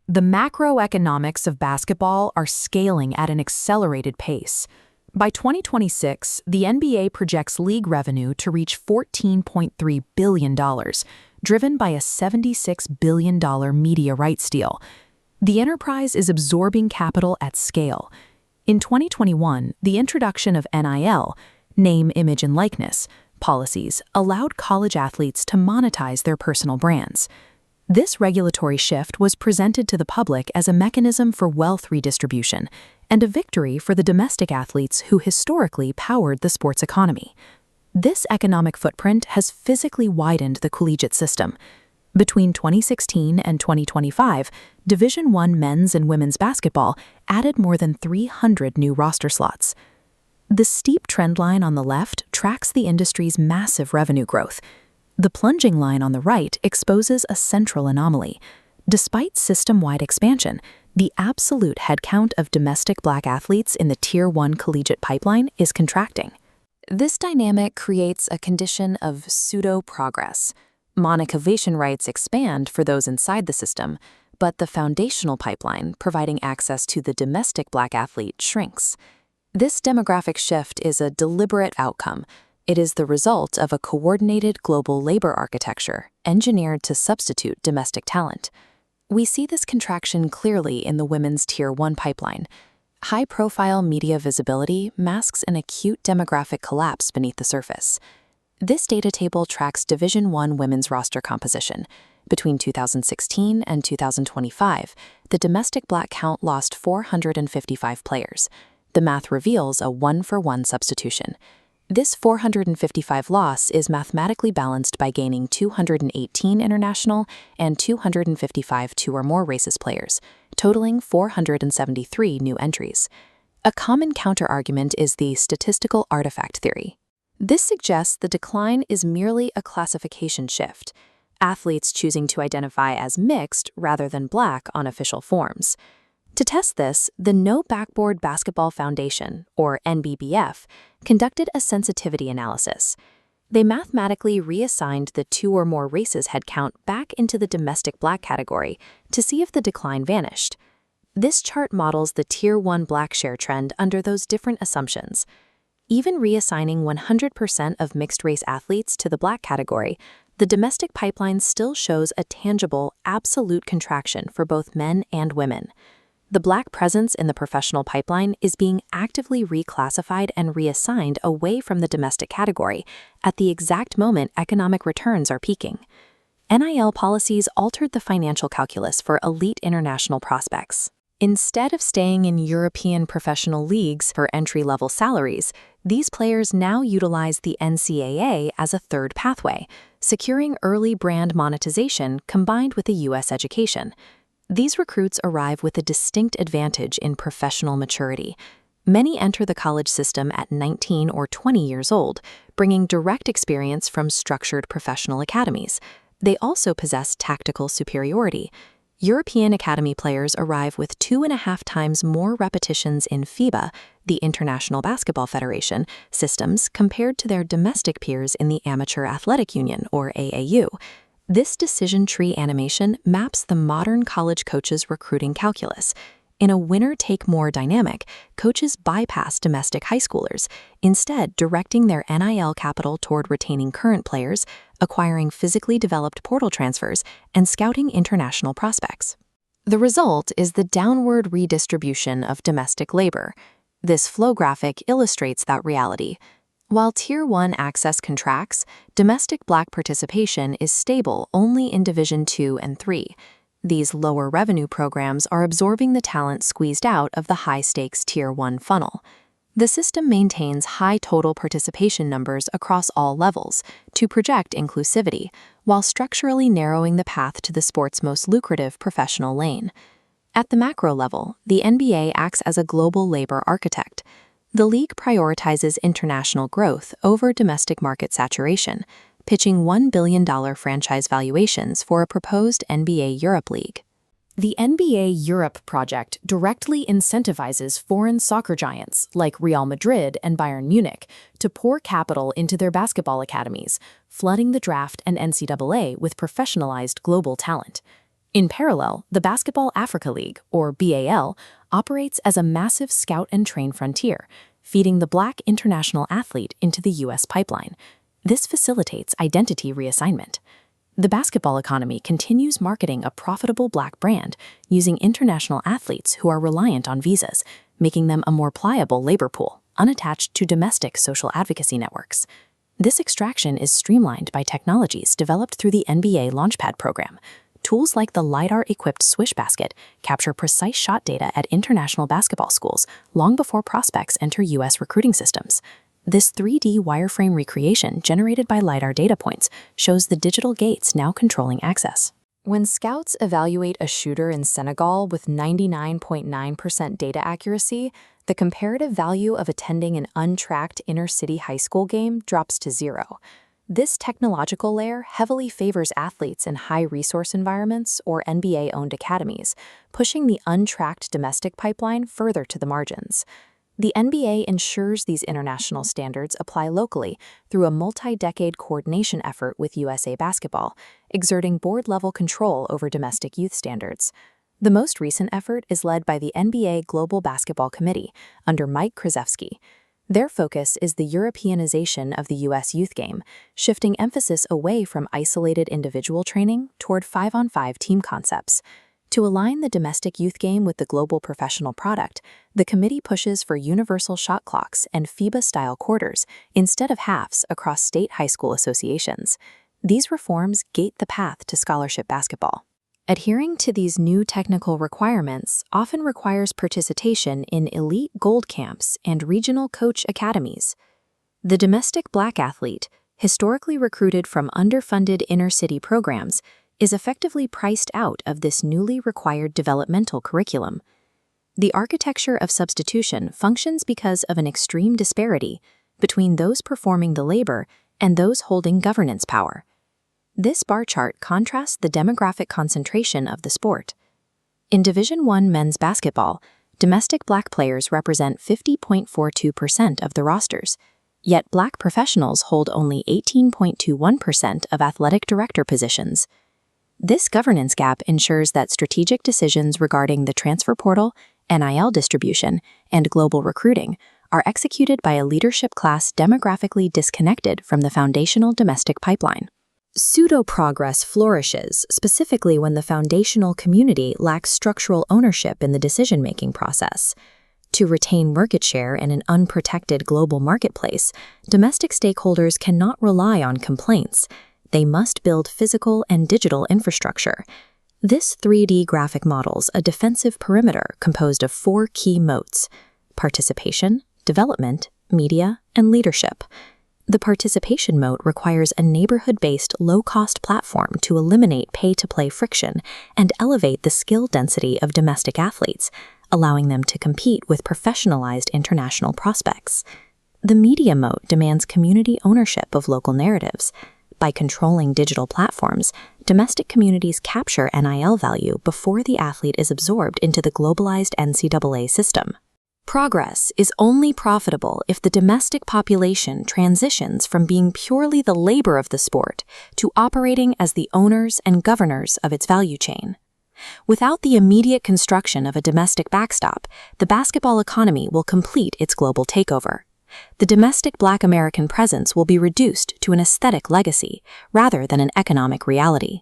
The macroeconomics of basketball are scaling at an accelerated pace. By 2026, the NBA projects league revenue to reach $14.3 billion, driven by a $76 billion media rights deal. The enterprise is absorbing capital at scale. In 2021, the introduction of NIL, name, image, and likeness, policies allowed college athletes to monetize their personal brands. This regulatory shift was presented to the public as a mechanism for wealth redistribution and a victory for the domestic athletes who historically powered the sports economy. This economic footprint has physically widened the collegiate system. Between 2016 and 2025, Division I men's and women's basketball added more than 300 new roster slots. The steep trend line on the left tracks the industry's massive revenue growth. The plunging line on the right exposes a central anomaly. Despite system-wide expansion, the absolute headcount of domestic Black athletes in the Tier 1 collegiate pipeline is contracting. This dynamic creates a condition of pseudo-progress. Monetization rights expand for those inside the system, but the foundational pipeline, providing access to the domestic Black athlete, shrinks. This demographic shift is a deliberate outcome. It is the result of a coordinated global labor architecture engineered to substitute domestic talent. We see this contraction clearly in the women's Tier 1 pipeline. High-profile media visibility masks an acute demographic collapse beneath the surface. This data table tracks Division I women's roster composition. Between 2016 and 2025, the domestic Black count lost 455 players. The math reveals a 1-for-1 substitution. This 455 loss is mathematically balanced by gaining 218 international and 255 two or more racist players, totaling 473 new entries. A common counterargument is the statistical artifact theory. This suggests the decline is merely a classification shift, athletes choosing to identify as mixed rather than Black on official forms. To test this, the No Backboard Basketball Foundation, or NBBF, conducted a sensitivity analysis. They mathematically reassigned the two or more races headcount back into the domestic Black category to see if the decline vanished. This chart models the Tier 1 Black share trend under those different assumptions. Even reassigning 100% of mixed-race athletes to the Black category, the domestic pipeline still shows a tangible, absolute contraction for both men and women. The Black presence in the professional pipeline is being actively reclassified and reassigned away from the domestic category at the exact moment economic returns are peaking. NIL policies altered the financial calculus for elite international prospects. Instead of staying in European professional leagues for entry-level salaries, these players now utilize the NCAA as a third pathway, securing early brand monetization combined with a U.S. education. These recruits arrive with a distinct advantage in professional maturity. Many enter the college system at 19 or 20 years old, bringing direct experience from structured professional academies. They also possess tactical superiority. European academy players arrive with 2.5 times more repetitions in FIBA, the International Basketball Federation, systems compared to their domestic peers in the Amateur Athletic Union, or AAU. This decision tree animation maps the modern college coach's recruiting calculus. In a winner-take-more dynamic, coaches bypass domestic high schoolers, instead directing their NIL capital toward retaining current players, acquiring physically developed portal transfers, and scouting international prospects. The result is the downward redistribution of domestic labor. This flow graphic illustrates that reality. While Tier 1 access contracts, domestic Black participation is stable only in Division II and III. These lower revenue programs are absorbing the talent squeezed out of the high-stakes Tier 1 funnel. The system maintains high total participation numbers across all levels to project inclusivity, while structurally narrowing the path to the sport's most lucrative professional lane. At the macro level, the NBA acts as a global labor architect. The league prioritizes international growth over domestic market saturation, pitching $1 billion franchise valuations for a proposed NBA Europe League. The NBA Europe project directly incentivizes foreign soccer giants like Real Madrid and Bayern Munich to pour capital into their basketball academies, flooding the draft and NCAA with professionalized global talent. In parallel, the Basketball Africa League, or BAL, operates as a massive scout and train frontier, feeding the Black international athlete into the U.S. pipeline. This facilitates identity reassignment. The basketball economy continues marketing a profitable Black brand using international athletes who are reliant on visas, making them a more pliable labor pool, unattached to domestic social advocacy networks. This extraction is streamlined by technologies developed through the NBA Launchpad program. Tools like the LiDAR-equipped Swish Basket capture precise shot data at international basketball schools long before prospects enter U.S. recruiting systems. This 3D wireframe recreation generated by LiDAR data points shows the digital gates now controlling access. When scouts evaluate a shooter in Senegal with 99.9% data accuracy, the comparative value of attending an untracked inner-city high school game drops to 0. This technological layer heavily favors athletes in high-resource environments or NBA-owned academies, pushing the untracked domestic pipeline further to the margins. The NBA ensures these international standards apply locally through a multi-decade coordination effort with USA Basketball, exerting board-level control over domestic youth standards. The most recent effort is led by the NBA Global Basketball Committee under Mike Krzyzewski. Their focus is the Europeanization of the U.S. youth game, shifting emphasis away from isolated individual training toward 5-on-5 team concepts. To align the domestic youth game with the global professional product, the committee pushes for universal shot clocks and FIBA-style quarters instead of halves across state high school associations. These reforms gate the path to scholarship basketball. Adhering to these new technical requirements often requires participation in elite gold camps and regional coach academies. The domestic Black athlete, historically recruited from underfunded inner-city programs, is effectively priced out of this newly required developmental curriculum. The architecture of substitution functions because of an extreme disparity between those performing the labor and those holding governance power. This bar chart contrasts the demographic concentration of the sport. In Division I men's basketball, domestic Black players represent 50.42% of the rosters, yet Black professionals hold only 18.21% of athletic director positions. This governance gap ensures that strategic decisions regarding the transfer portal, NIL distribution, and global recruiting are executed by a leadership class demographically disconnected from the foundational domestic pipeline. Pseudo-progress flourishes, specifically when the foundational community lacks structural ownership in the decision-making process. To retain market share in an unprotected global marketplace, domestic stakeholders cannot rely on complaints. They must build physical and digital infrastructure. This 3D graphic models a defensive perimeter composed of 4 key moats: participation, development, media, and leadership. The participation moat requires a neighborhood-based, low-cost platform to eliminate pay-to-play friction and elevate the skill density of domestic athletes, allowing them to compete with professionalized international prospects. The media moat demands community ownership of local narratives. By controlling digital platforms, domestic communities capture NIL value before the athlete is absorbed into the globalized NCAA system. Progress is only profitable if the domestic population transitions from being purely the labor of the sport to operating as the owners and governors of its value chain. Without the immediate construction of a domestic backstop, the basketball economy will complete its global takeover. The domestic Black American presence will be reduced to an aesthetic legacy rather than an economic reality.